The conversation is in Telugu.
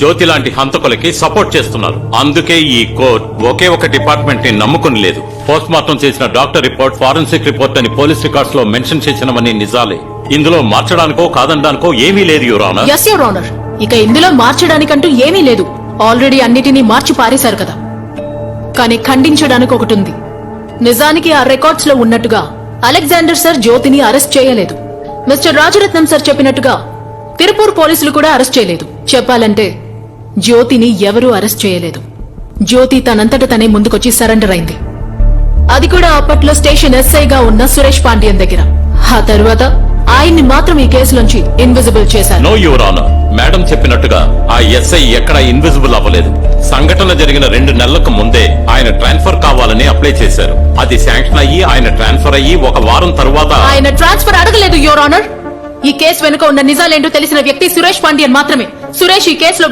జ్యోతి లాంటి హంతకులకి సపోర్ట్ చేస్తున్నారు. అందుకే ఈ కోర్ట్ ఒకే ఒక డిపార్ట్మెంట్ ని నమ్ముకుని లేదు. పోస్ట్ మార్టం చేసిన డాక్టర్ రిపోర్ట్ ఫారెన్సిక్ రిపోర్ట్ అని పోలీస్ రికార్డ్స్ లో మెన్షన్ చేసినవన్నీ నిజాలే. ఇందులో మార్చడానికో కాదనడానికో ఏమీ లేదు your honour. yes your honor. ఇక ఇందులో మార్చడానికంటూ ఏమీ లేదు. ఆల్రెడీ అన్నిటినీ మార్చి పారేశారు కదా. కానీ ఖండించడానికి ఒకటి ఉంది. నిజానికి ఆ రికార్డ్స్ లో ఉన్నట్టుగా అలెగ్జాండర్ సార్ జ్యోతిని అరెస్ట్ చేయలేదు. మిస్టర్ రాజరత్నం సార్ చెప్పినట్టుగా తిరుపూర్ పోలీసులు కూడా అరెస్ట్ చేయలేదు. చెప్పాలంటే జ్యోతిని ఎవరూ అరెస్ట్ చేయలేదు. జ్యోతి తనంతట తనే ముందుకొచ్చి సరెండర్ అయింది. అది కూడా అప్పట్లో స్టేషన్ ఎస్ఐగా ఉన్న సురేష్ పాండ్యన్ దగ్గర. ఆ తర్వాత ఆయన్ని మాత్రం ఈ కేసులోంచి ఇన్విజిబుల్ చేశారు. నో యువర్ ఆనర్, మేడం చెప్పినట్టుగా ఆ ఎస్ఐ ఎక్కడ ఇన్విజిబుల్ అవ్వలేదు. సంఘటన జరిగిన 2 నెలలకు ముందే ఆయన ట్రాన్స్ఫర్ కావాలని అప్లై చేశారు. అది శాంక్షన్ అయ్యి ఆయన ట్రాన్స్ఫర్ అయ్యి 1 వారం తరువాత ఆయన ట్రాన్స్ఫర్ అడగలేదు యువర్ ఆనర్. ఈ కేసు వెనుక ఉన్న నిజాలేంటో తెలిసిన వ్యక్తి సురేష్ పాండ్యన్ మాత్రమే. సురేష్ ఈ కేసులో